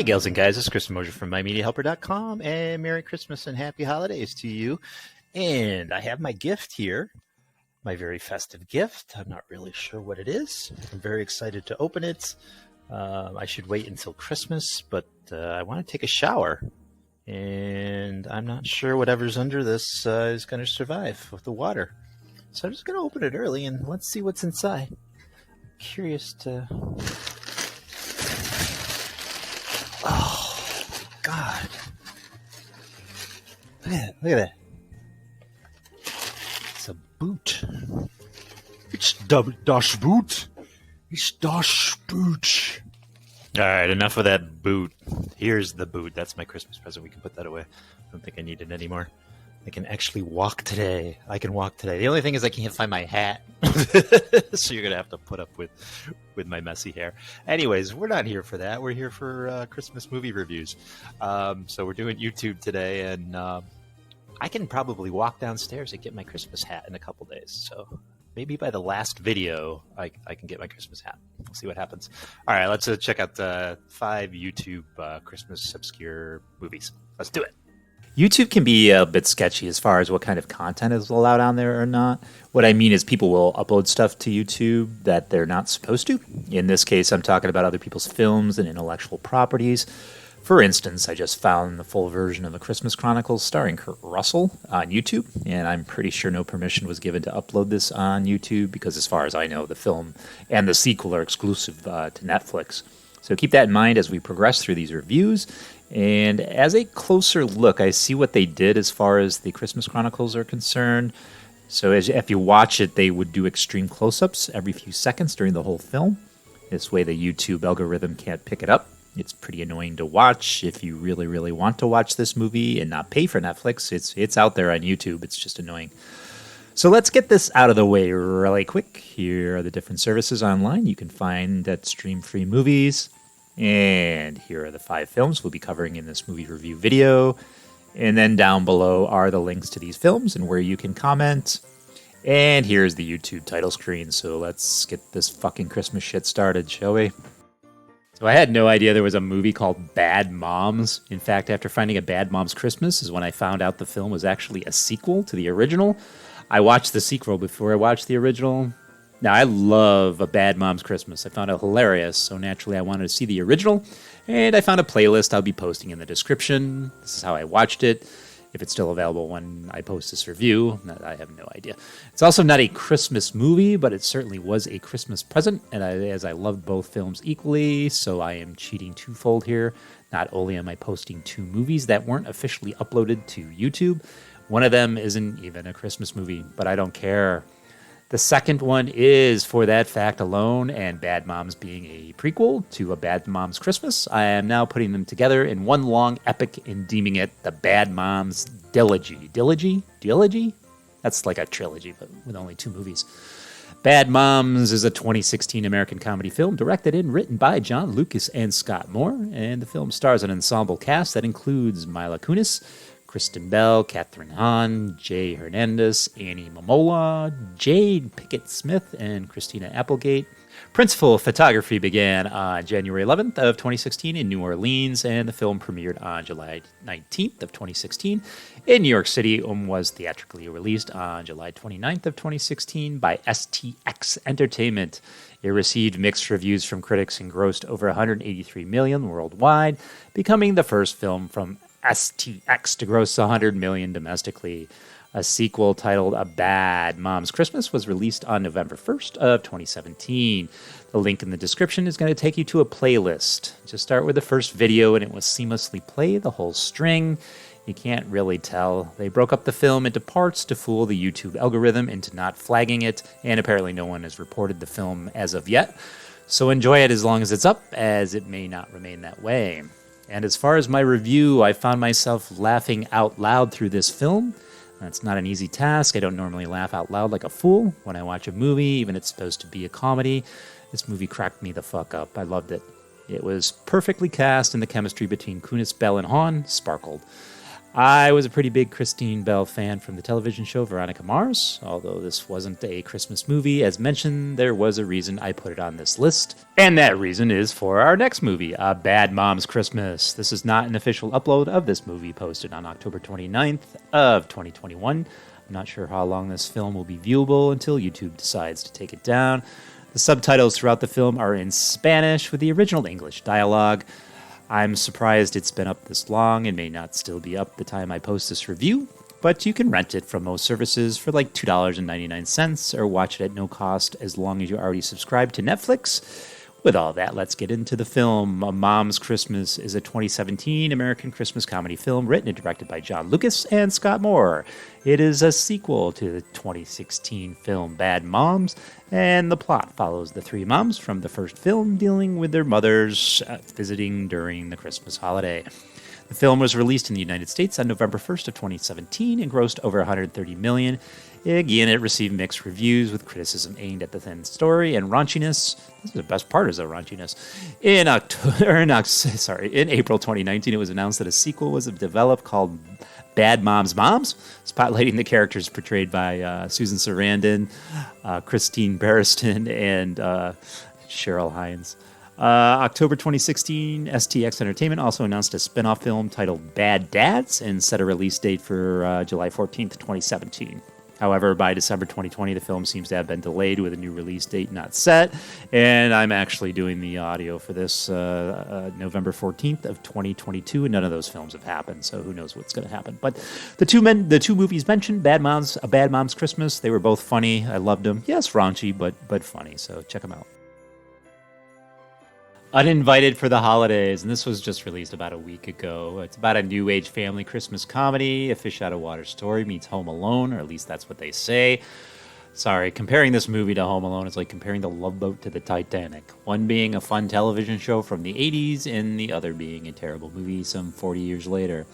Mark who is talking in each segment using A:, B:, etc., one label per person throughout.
A: Hey, gals and guys, this is Chris Mosier from MyMediaHelper.com, and Merry Christmas and Happy Holidays to you. And I have my gift here, my very festive gift. I'm not really sure what it is. I'm very excited to open it. I should wait until Christmas, but I want to take a shower. And I'm not sure whatever's under this is going to survive with the water. So I'm just going to open it early, and let's see what's inside. I'm curious to... Oh, God. Look at that. It's a boot. It's das Boot. It's das Boot. All right, enough of that boot. Here's the boot. That's my Christmas present. We can put that away. I don't think I need it anymore. I can actually walk today. I can walk today. The only thing is I can't find my hat. So you're going to have to put up with my messy hair. Anyways, we're not here for that. We're here for Christmas movie reviews. So we're doing YouTube today, and I can probably walk downstairs and get my Christmas hat in a couple days. So maybe by the last video, I can get my Christmas hat. We'll see what happens. All right, let's check out 5 YouTube Christmas obscure movies. Let's do it. YouTube can be a bit sketchy as far as what kind of content is allowed on there or not. What I mean is people will upload stuff to YouTube that they're not supposed to. In this case, I'm talking about other people's films and intellectual properties. For instance, I just found the full version of The Christmas Chronicles starring Kurt Russell on YouTube, and I'm pretty sure no permission was given to upload this on YouTube because as far as I know, the film and the sequel are exclusive to Netflix. So keep that in mind as we progress through these reviews. And as a closer look, I see what they did as far as the Christmas Chronicles are concerned. So if you watch it, they would do extreme close-ups every few seconds during the whole film. This way the YouTube algorithm can't pick it up. It's pretty annoying to watch if you really, really want to watch this movie and not pay for Netflix. It's out there on YouTube. It's just annoying. So let's get this out of the way really quick. Here are the different services online you can find that stream free movies. And here are the 5 films we'll be covering in this movie review video. And then down below are the links to these films and where you can comment. And here's the YouTube title screen. So let's get this fucking Christmas shit started, shall we? So I had no idea there was a movie called Bad Moms. In fact, after finding A Bad Mom's Christmas is when I found out the film was actually a sequel to the original. I watched the sequel before I watched the original. Now, I love A Bad Mom's Christmas. I found it hilarious, so naturally I wanted to see the original, and I found a playlist I'll be posting in the description. This is how I watched it. If it's still available when I post this review, I have no idea. It's also not a Christmas movie, but it certainly was a Christmas present, and as I loved both films equally, so I am cheating twofold here. Not only am I posting 2 movies that weren't officially uploaded to YouTube, one of them isn't even a Christmas movie, but I don't care. The second one is, for that fact alone, and Bad Moms being a prequel to A Bad Mom's Christmas, I am now putting them together in one long epic and deeming it the Bad Moms Dilogy. Dilogy? That's like a trilogy, but with only 2 movies. Bad Moms is a 2016 American comedy film directed and written by John Lucas and Scott Moore, and the film stars an ensemble cast that includes Mila Kunis, Kristen Bell, Catherine Hahn, Jay Hernandez, Annie Momola, Jade Pickett-Smith, and Christina Applegate. Principal photography began on January 11th of 2016 in New Orleans, and the film premiered on July 19th of 2016 in New York City and was theatrically released on July 29th of 2016 by STX Entertainment. It received mixed reviews from critics and grossed over $183 million worldwide, becoming the first film from STX to gross $100 million domestically. A sequel titled A Bad Mom's Christmas was released on November 1st of 2017. The link in the description is going to take you to a playlist. Just start with the first video and it will seamlessly play the whole string. You can't really tell. They broke up the film into parts to fool the YouTube algorithm into not flagging it, and apparently no one has reported the film as of yet. So enjoy it as long as it's up, as it may not remain that way. And as far as my review, I found myself laughing out loud through this film. That's not an easy task. I don't normally laugh out loud like a fool when I watch a movie, even if it's supposed to be a comedy. This movie cracked me the fuck up. I loved it. It was perfectly cast, and the chemistry between Kunis, Bell, and Hahn sparkled.
B: I was a pretty big Christine Bell fan from the television show Veronica Mars. Although this wasn't a Christmas movie, as mentioned, there was a reason I put it on this list. And that reason is for our next movie, A Bad Mom's Christmas. This is not an official upload of this movie, posted on October 29th of 2021. I'm not sure how long this film will be viewable until YouTube decides to take it down. The subtitles throughout the film are in Spanish with the original English dialogue. I'm surprised it's been up this long and may not still be up the time I post this review, but you can rent it from most services for like $2.99 or watch it at no cost as long as you already subscribe to Netflix. With all that, let's get into the film. A Mom's Christmas is a 2017 American Christmas comedy film written and directed by John Lucas and Scott Moore. It is a sequel to the 2016 film Bad Moms, and the plot follows the three moms from the first film dealing with their mothers visiting during the Christmas holiday. The film was released in the United States on November 1st of 2017 and grossed over $130 million. Again, it received mixed reviews with criticism aimed at the thin story and raunchiness. This is the best part, is the raunchiness. In April 2019, it was announced that a sequel was developed called Bad Moms Moms, spotlighting the characters portrayed by Susan Sarandon, Christine Barriston, and Cheryl Hines. October 2016, STX Entertainment also announced a spin-off film titled Bad Dads and set a release date for July 14th, 2017. However, by December 2020, the film seems to have been delayed with a new release date not set, and I'm actually doing the audio for this November 14th of 2022, and none of those films have happened, so who knows what's going to happen. But the two movies mentioned, A Bad Mom's Christmas, they were both funny. I loved them. Yes, raunchy, but funny, so check them out. Uninvited for the Holidays, and this was just released about a week ago. It's about a new age family Christmas comedy. A fish out of water story meets Home Alone, or at least that's what they say. Sorry, comparing this movie to Home Alone is like comparing the Love Boat to the Titanic. One being a fun television show from the 80s, and the other being a terrible movie some 40 years later.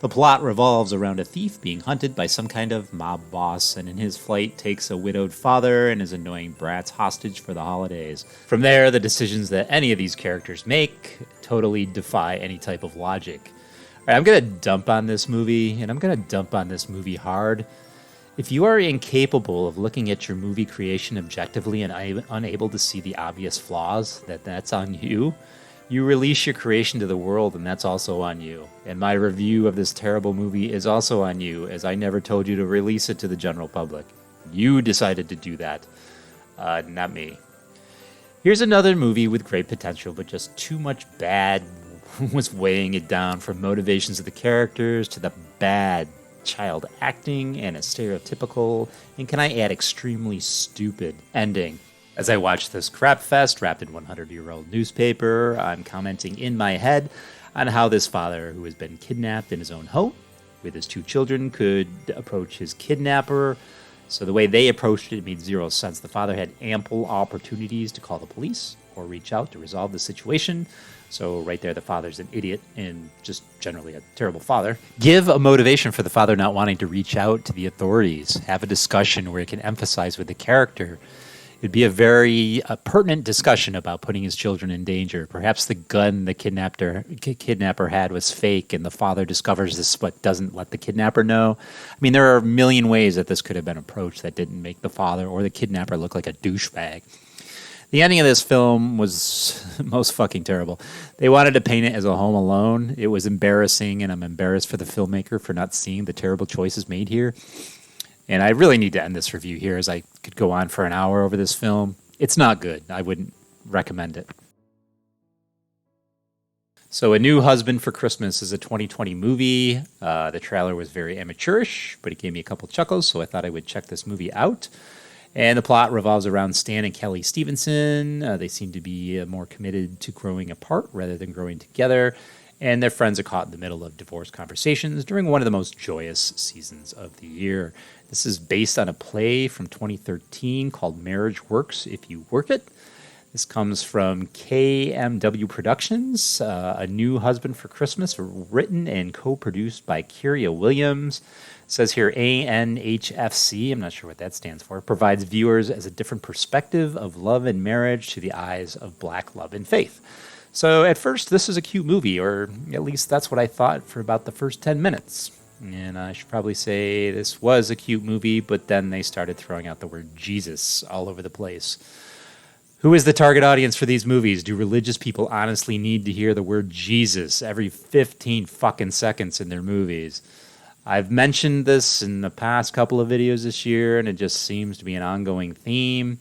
B: The plot revolves around a thief being hunted by some kind of mob boss, and in his flight takes a widowed father and his annoying brats hostage for the holidays. From there, the decisions that any of these characters make totally defy any type of logic. All right, I'm going to dump on this movie, and I'm going to dump on this movie hard. If you are incapable of looking at your movie creation objectively and unable to see the obvious flaws, that's on you. You release your creation to the world, and that's also on you. And my review of this terrible movie is also on you, as I never told you to release it to the general public. You decided to do that, not me. Here's another movie with great potential, but just too much bad was weighing it down, from motivations of the characters to the bad child acting and a stereotypical, and can I add extremely stupid ending. As I watch this crap fest wrapped in 100-year-old newspaper, I'm commenting in my head on how this father, who has been kidnapped in his own home with his two children, could approach his kidnapper. So the way they approached it made zero sense. The father had ample opportunities to call the police or reach out to resolve the situation. So right there, the father's an idiot and just generally a terrible father. Give a motivation for the father not wanting to reach out to the authorities. Have a discussion where it can emphasize with the character. It'd be a very pertinent discussion about putting his children in danger. Perhaps the gun the kidnapper had was fake, and the father discovers this but doesn't let the kidnapper know. I mean, there are a million ways that this could have been approached that didn't make the father or the kidnapper look like a douchebag. The ending of this film was most fucking terrible. They wanted to paint it as a Home Alone. It was embarrassing, and I'm embarrassed for the filmmaker for not seeing the terrible choices made here. And I really need to end this review here, as I could go on for an hour over this film. It's not good. I wouldn't recommend it. So, A New Husband for Christmas is a 2020 movie. The trailer was very amateurish, but it gave me a couple chuckles, so I thought I would check this movie out. And the plot revolves around Stan and Kelly Stevenson. They seem to be more committed to growing apart rather than growing together. And their friends are caught in the middle of divorce conversations during one of the most joyous seasons of the year. This is based on a play from 2013 called Marriage Works If You Work It. This comes from KMW Productions, A New Husband for Christmas, written and co-produced by Kyria Williams. It says here ANHFC, I'm not sure what that stands for, provides viewers as a different perspective of love and marriage to the eyes of Black love and faith. So at first, this is a cute movie, or at least that's what I thought for about the first 10 minutes. And I should probably say this was a cute movie, but then they started throwing out the word Jesus all over the place. Who is the target audience for these movies? Do religious people honestly need to hear the word Jesus every 15 fucking seconds in their movies? I've mentioned this in the past couple of videos this year, and it just seems to be an ongoing theme.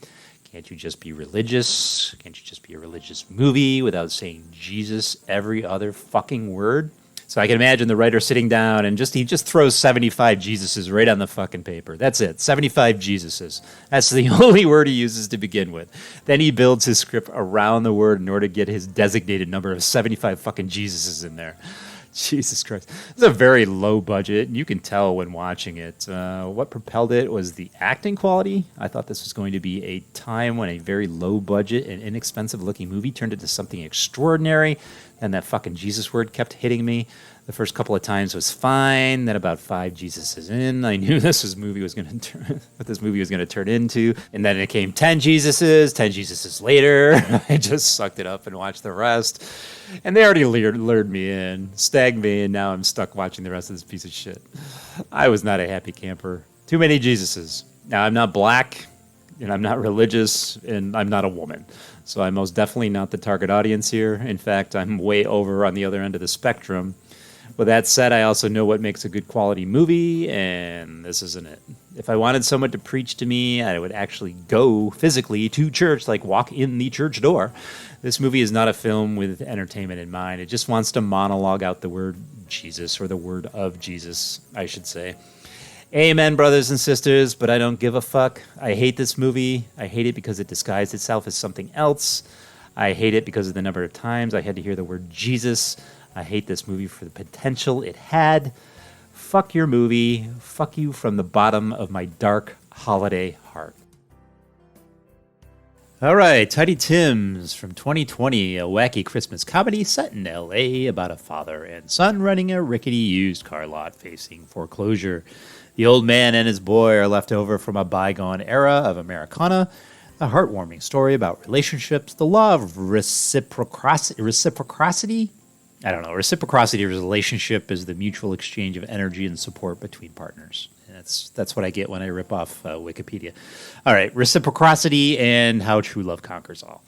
B: Can't you just be religious? Can't you just be a religious movie without saying Jesus every other fucking word? So I can imagine the writer sitting down and he just throws 75 Jesuses right on the fucking paper. That's it, 75 Jesuses. That's the only word he uses to begin with. Then he builds his script around the word in order to get his designated number of 75 fucking Jesuses in there. Jesus Christ. It's a very low budget, and you can tell when watching it. What propelled it was the acting quality. I thought this was going to be a time when a very low budget and inexpensive looking movie turned into something extraordinary, and that fucking Jesus word kept hitting me. The first couple of times was fine. Then about 5 Jesuses in, I knew what this movie was going to turn into. And then it came 10 Jesuses later. I just sucked it up and watched the rest. And they already lured me in, stagged me, and now I'm stuck watching the rest of this piece of shit. I was not a happy camper. Too many Jesuses. Now, I'm not black, and I'm not religious, and I'm not a woman. So I'm most definitely not the target audience here. In fact, I'm way over on the other end of the spectrum. With that said, I also know what makes a good quality movie, and this isn't it. If I wanted someone to preach to me, I would actually go physically to church, like walk in the church door. This movie is not a film with entertainment in mind. It just wants to monologue out the word Jesus, or the word of Jesus, I should say. Amen, brothers and sisters, but I don't give a fuck. I hate this movie. I hate it because it disguised itself as something else. I hate it because of the number of times I had to hear the word Jesus. I hate this movie for the potential it had. Fuck your movie. Fuck you from the bottom of my dark holiday heart. All right, Tiny Tim's from 2020, a wacky Christmas comedy set in L.A. about a father and son running a rickety used car lot facing foreclosure. The old man and his boy are left over from a bygone era of Americana. A heartwarming story about relationships, the law of reciprocity. I don't know. Reciprocity of a relationship is the mutual exchange of energy and support between partners. That's what I get when I rip off Wikipedia. All right, reciprocity and how true love conquers all.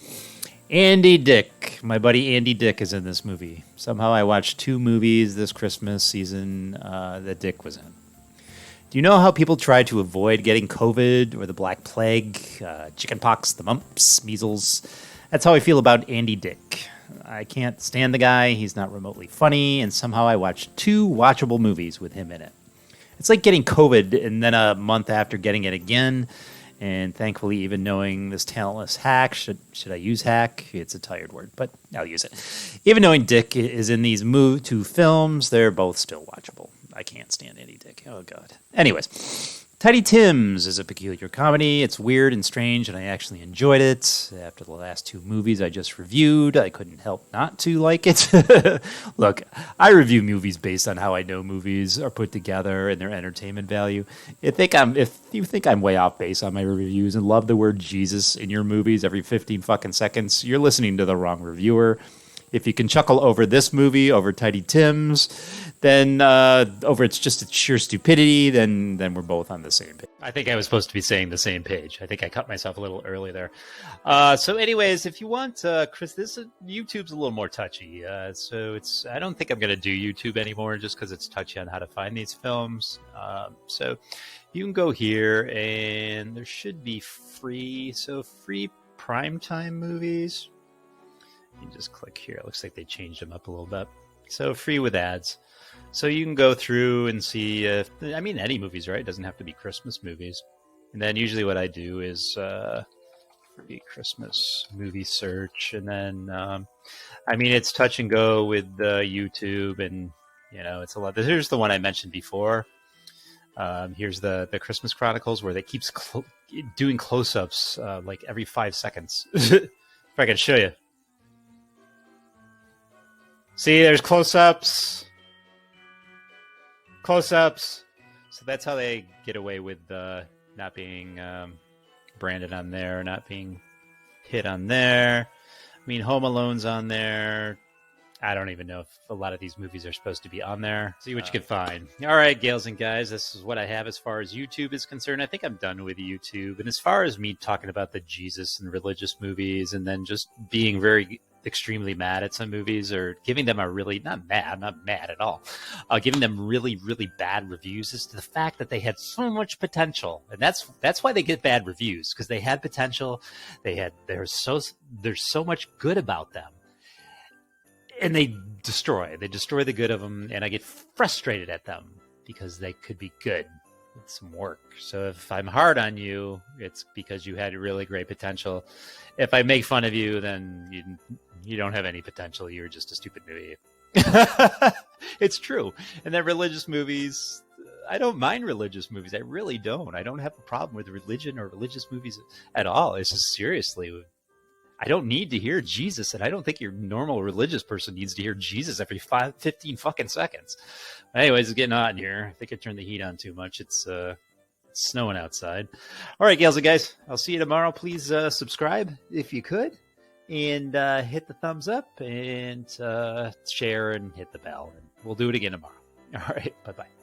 B: Andy Dick, my buddy Andy Dick, is in this movie. Somehow I watched 2 movies this Christmas season that Dick was in. Do you know how people try to avoid getting COVID or the Black Plague, chickenpox, the mumps, measles? That's how I feel about Andy Dick. I can't stand the guy. He's not remotely funny, and somehow I watched 2 watchable movies with him in it. It's like getting COVID and then a month after getting it again. And thankfully, even knowing this talentless hack, should I use hack? It's a tired word, but I'll use it. Even knowing Dick is in these 2 films, they're both still watchable. I can't stand Andy Dick. Oh, God. Anyways, Tiny Tim's is a peculiar comedy. It's weird and strange, and I actually enjoyed it. After the last 2 movies I just reviewed, I couldn't help not to like it. Look, I review movies based on how I know movies are put together and their entertainment value. If you think I'm way off base on my reviews and love the word Jesus in your movies every 15 fucking seconds, you're listening to the wrong reviewer. If you can chuckle over this movie, over Tiny Tim's, then over it's just sheer stupidity, then we're both on the same page. I think I was supposed to be saying the same page. I think I cut myself a little early there. So anyways, if you want, Chris, YouTube's a little more touchy. So I don't think I'm going to do YouTube anymore just because it's touchy on how to find these films. So you can go here and there should be free primetime movies. You can just click here. It looks like they changed them up a little bit. So free with ads. So you can go through and see, any movies, right? It doesn't have to be Christmas movies. And then usually what I do is free Christmas movie search. And then, it's touch and go with YouTube. And, it's a lot. Here's the one I mentioned before. Here's the Christmas Chronicles where they keeps doing close-ups like every 5 seconds. If I can show you. See, there's close-ups. Close-ups. So that's how they get away with not being branded on there, not being hit on there. Home Alone's on there. I don't even know if a lot of these movies are supposed to be on there. See what you can find. All right, gals and guys, this is what I have as far as YouTube is concerned. I think I'm done with YouTube. And as far as me talking about the Jesus and religious movies and then just being very extremely mad at some movies or giving them a really, not mad at all, giving them really, really bad reviews is to the fact that they had so much potential. And that's why they get bad reviews, because they had potential. There's so much good about them. And they destroy the good of them, and I get frustrated at them because they could be good with some work. So if I'm hard on you, it's because you had really great potential. If I make fun of you, then you don't have any potential. You're just a stupid movie. It's true. And then religious movies, I don't mind religious movies. I really don't. I don't have a problem with religion or religious movies at all. It's just seriously, I don't need to hear Jesus, and I don't think your normal religious person needs to hear Jesus every 15 fucking seconds. Anyways, it's getting hot in here. I think I turned the heat on too much. It's snowing outside. All right, gals and guys, I'll see you tomorrow. Please subscribe if you could, and hit the thumbs up, and share, and hit the bell. And we'll do it again tomorrow. All right, bye-bye.